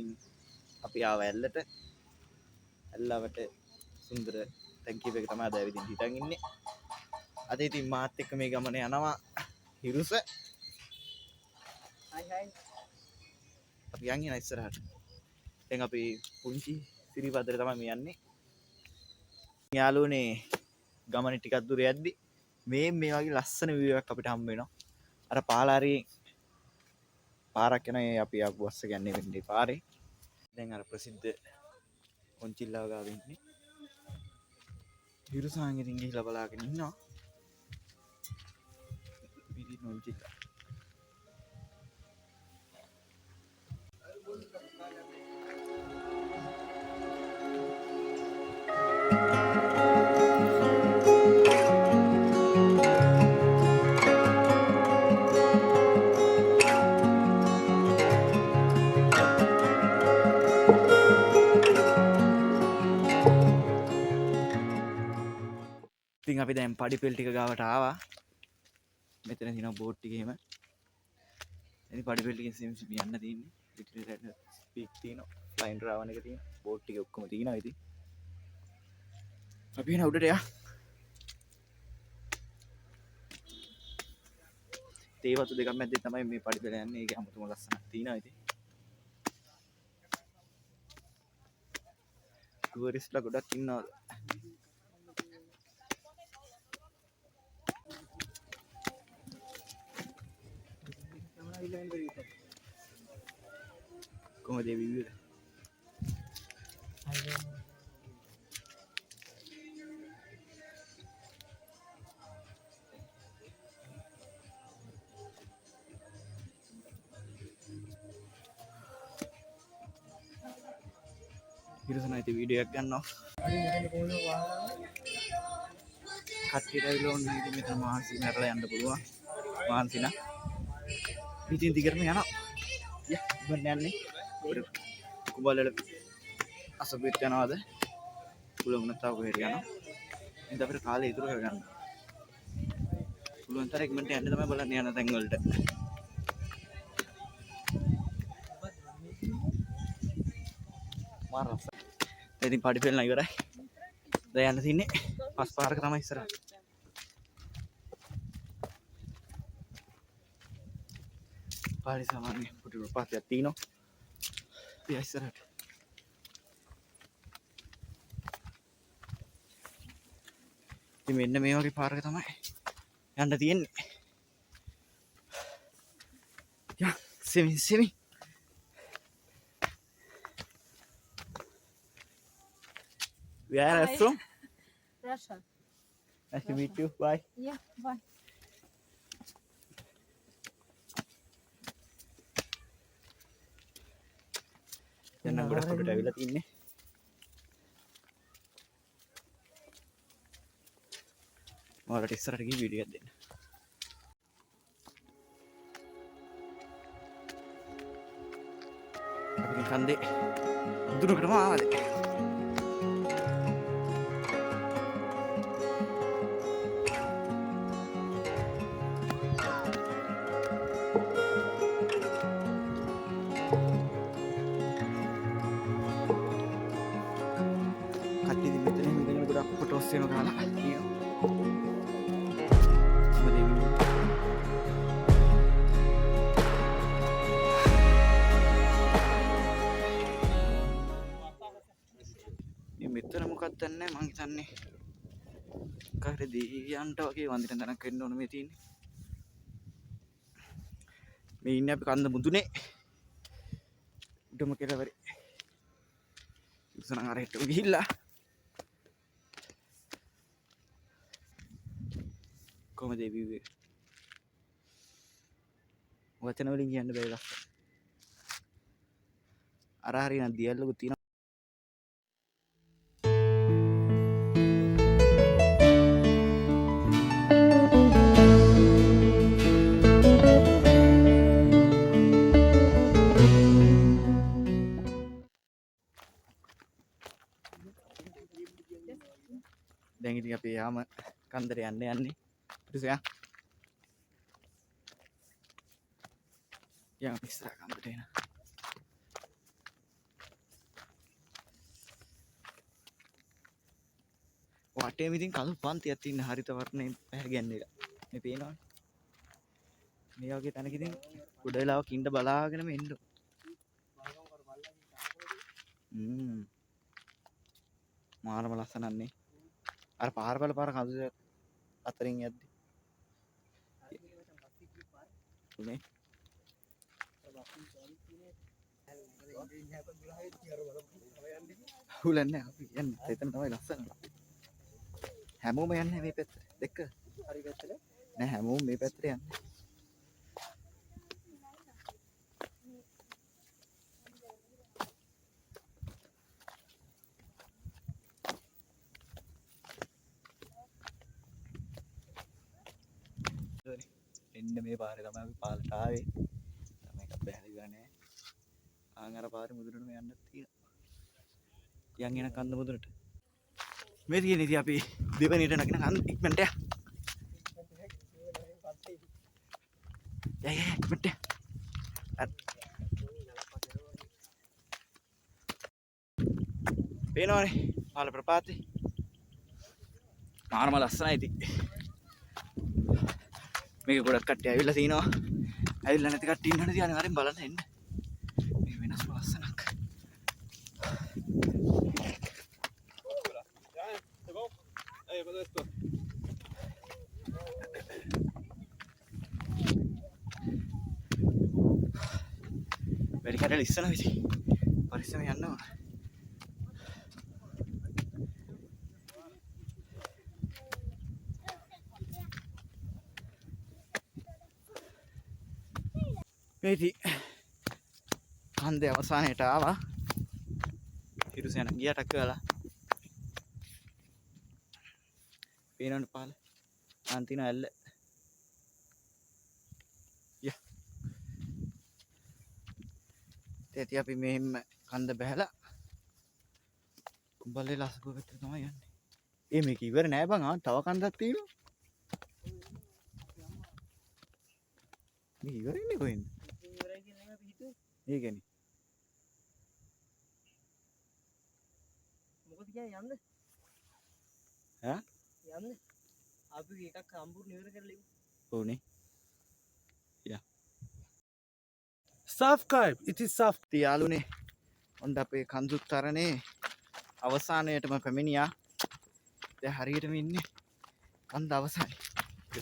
ඉතින් අපි ආව ඇල්ලට. ඇල්ලාවට සුන්දර තැන්කිප් එක තමයි අද ඇවිදින් හිටන් ඉන්නේ. අද ඉතින් මාත් එක්ක මේ ගමන යනවා හිරුස. අපි යන්නේ ඉස්සරහට. දැන් අපි පුංචි සිරිපදර තමයි මේ යන්නේ. යාළුවනේ ගමන ටිකක් දුර යද්දි මේ වගේ ලස්සන view එකක් අපිට හම්බ වෙනවා. අර පාලාරියේ පාරක් යන අපි ආපු බස් එක යන්නේ වෙන්නේ පාරේ. දැන් අර ප්‍රසිද්ධ කොන්චිල්ලාව ගාව ඉන්නේ. හිරුසාන් ඉතින් ගිහිලා බලාගෙන ඉන්නවා. පිරි කොන්චිල්ලා. ඉතින් අපි දැන් පඩිපෙල් ටික ගාවට ආවා. මෙතන තියෙන බෝට් ටික එහෙම. ඉතින් පඩිපෙල් ටිකෙන් සිම් යන්න තියෙන්නේ. පිටිරට ස්පීක් තියෙනවා. ෆ්ලයින් රාවන එක තියෙනවා. බෝට් ටික ඔක්කොම තියෙනවා ඉතින්. අපි එන උඩට යා. තේවතු දෙකක් මැද්දේ තමයි මේ පඩිපෙල යන්නේ. ඒක අමුතුම ලස්සනක් තියෙනවා ඉතින්. ටුවරිස්ට්ලා ගොඩක් ඉන්නවා. කොහොමද මේ view එක? හිරුසන ඉතින් වීඩියෝ එකක් ගන්නවා. කට්ටියට ඇවිල්ලා ඕන නම් ඉතින් මෙතන මහන්සි නරලා යන්න පුළුවන්. මහන්සි නම් ඉතින් දිගටම යනවා. යා ඉබන් යන්නේ. කුඹලල අසබෙත් යනවාද? පුළුවන් නැත්නම් කොහෙද යනවා. ඉතින් අපිට කාලේ ඉතුරු කරගන්න. පුළුවන් තරම් ඉක්මනට යන්න තමයි බලන්න යන තැන් වලට. මාරස. ඉතින් පඩිපෙල් නම් ඉවරයි. දැන් යන්න තින්නේ පස් පාරක තමයි ඉස්සරහට. පාරේ සාමාන්‍ය පුටු පාතයක් තියෙනවා. අපි ඉස්සරහට. ඉතින් මෙන්න මේ වගේ පාරක තමයි යන්න තියෙන්නේ. යා semi. Where are you from? Russia. Nice to meet you. Bye. Yeah, bye. දැන් නම් ගොඩක් උඩට ඇවිල්ලා තින්නේ. ඔයාලට ඉස්සරහට ගිහින් වීඩියෝ එකක් දෙන්න. අපි කන්දේ දුරකටම ආවද? කට්ටිය ඉතින් මෙතන ඉඳගෙන ගොඩක් ෆොටෝස් එහෙම ගහලා තියෙනවා. මෙතන මොකක්ද නැහැ මං හිතන්නේ කාරේ දෙවියන්ට වගේ වන්දින තැනක් වෙන්න ඕන මේ තියෙන්නේ. මේ ඉන්නේ අපි කන්ද මුදුනේ උඩම කෙළවරේ. ඉස්සරහට අරහෙට ගිහිල්ලා කොහමද මේ view එක? වචන වලින් කියන්න බැරි ලස්සන. අර හරියන දියල්ලකුත් තියෙනවා. දැන් ඉතින් අපි යාම කන්දර යන්නේ ඉතින් යා ඉස්සරහ කන්දරට එන වටේම ඉතින් කළු පන්තියක් තියෙන හරිත වර්ණයෙන් පැහැගැන්න එක. මේ පේනවනේ. මේ වගේ තැනක ඉතින් ගොඩ වෙලාවක් ඉන්න බලාගෙනම එන්න. මාරම ලස්සනන්නේ. අර පාර පාර කඳු අතරින් යද්දි. උනේ. හුලන්නේ අපි යන්නේ එතන තමයි ලස්සන. හැමෝම යන්නේ මේ පැත්තට. දෙක. හරි පැත්තට. නෑ හැමෝම මේ පැත්තට යන්නේ. එන්න මේ පාරේ තමයි අපි පාලට ආවේ. තමයි එකක් බැහැලා ගන්නේ. ආන් අර පාරේ මුදුනටම යන්නත් තියෙනවා. යන් එන කන්ද මුදුනට. මේ තියෙන ඉතින් අපි දෙවනියට නගින කන්ද ඉක්මනට යා. ඉක්මනට. පේනවනේ පාල ප්‍රපාතේ. මාරම ලස්සනයි ඉතින්. මේක ගොඩක් කට්ටිය ඇවිල්ලා තිනවා. ඇවිල්ලා නැති කට්ටිය ඉන්නවනේ තියන්නේ අරින් බලන්න එන්න. මේ වෙනස් ලස්සනක්. වැඩි කඩල ඉස්සනවා ඉතින්. පරිස්සම යන්න ඕන. මේටි කන්දේ අවසානයට ආවා. හිරුසෙන ගියටක් ගාලා. පේනවනේ පාල. අන්තිම ඇල්ල. යා. තේටි අපි මෙහෙම කන්ද බහැලා කුඹල්ලේ ලස්සකුව පැත්තට තමයි යන්නේ. මේක ඉවර නෑ බං. තව කන්දක් තියෙනවා. මේ ඉවර ඉන්නේ කොහෙන්ද? ඒකනේ. මොකද කියන්නේ යන්න? ඈ? යන්න. අපි එකක් සම්පූර්ණ ඉවර කරලා ඉමු. ඕනේ. යා. Subscribe. It is soft. යාළුනේ. ඔන්න අපේ කන්දුත්තරනේ අවසානයේටම පැමිණියා. දැන් හරියටම ඉන්නේ කන්ද අවසානයේ.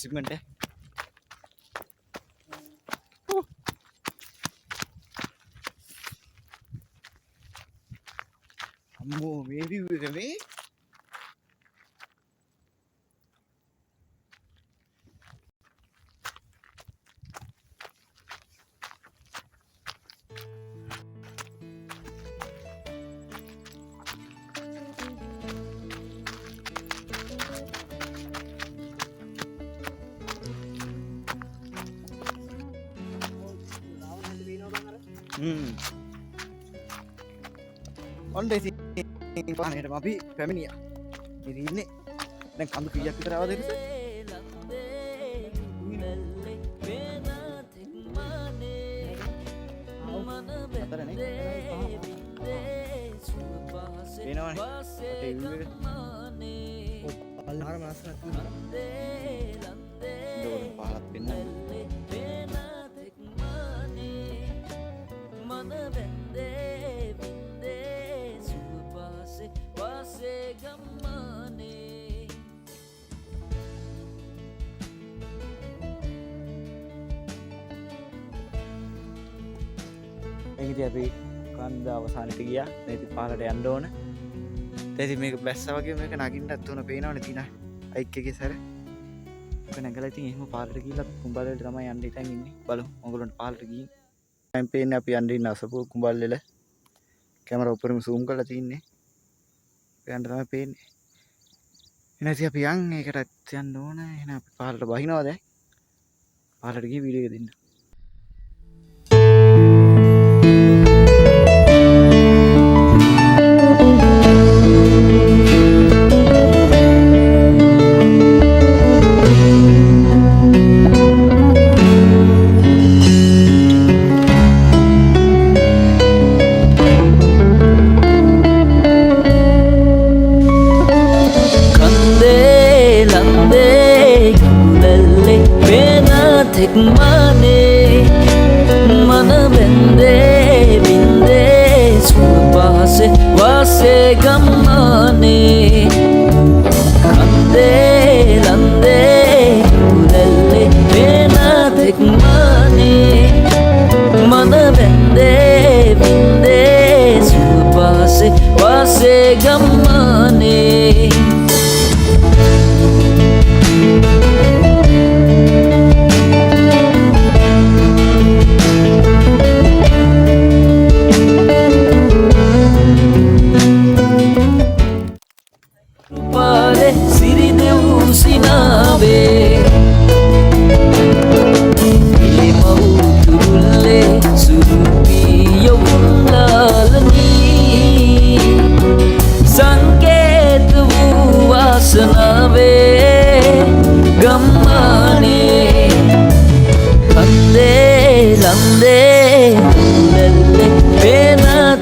සිග්මන්ට් එක. අම්මෝ මේ view එක මේ ඔන්න ඉතින් පානේටම අපි පැමිණියා. ඉතින් ඉන්නේ දැන් කඳු කීයක් විතර ආවද ඉතින්? ඉතින් අපි කන්ද අවසානට ගියා. දැන් ඉතින් පාරට යන්න ඕන. දැන් ඉතින් මේක බැස්සා වගේ මේක නගින්නත් උන පේනවනේ තින අයික් එකේ සැර. ඒක නැගලා ඉතින් එහෙම පාරට ගිහිල්ලා කුඹල්ලේට තමයි යන්න ඉතින් ඉන්නේ. බලමු ඔයගොල්ලන්ට පාරට ගිහින්. දැන් පේන්නේ අපි යන්න ඉන්න අසපුව කුඹල්ලේල. කැමරා උඩරින් zoom කරලා තින්නේ. යන්න තමයි පේන්නේ. එහෙනම් ඉතින් අපි ඒකටත් යන්න ඕන. එහෙනම් අපි පාරට බහිනවා දැන්. පාරට ගිහින් වීඩියෝ එක දෙන්න. Kan ගම්මානේ කන්දේ ලන්දේ උදැල්ලේ පේන තෙක්මානේ මන වැන්දේ වින්දේ සුවපාසේ වාසේ ගම්මානේ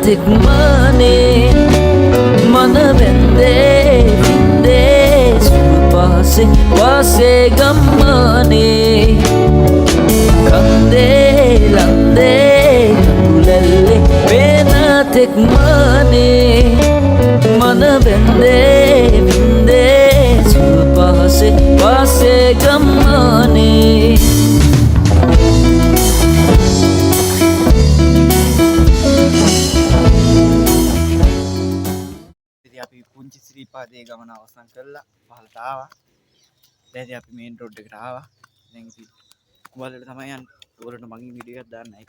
Tekmane mana bende vinde supase wase gammane kande lande ulelle pena tekmane mana bende vinde supase wase gammane අපි පුංචි ශ්‍රීපාදයේ ගමන අවසන් කරලා පහළට ආවා. දැන් අපි මේන් රෝඩ් එකට ආවා. දැන් ඉතින් කුඹලට තමයි යන්නේ. ඔයගොල්ලන්ට මගේ වීඩියෝ එකක් දාන්නයි.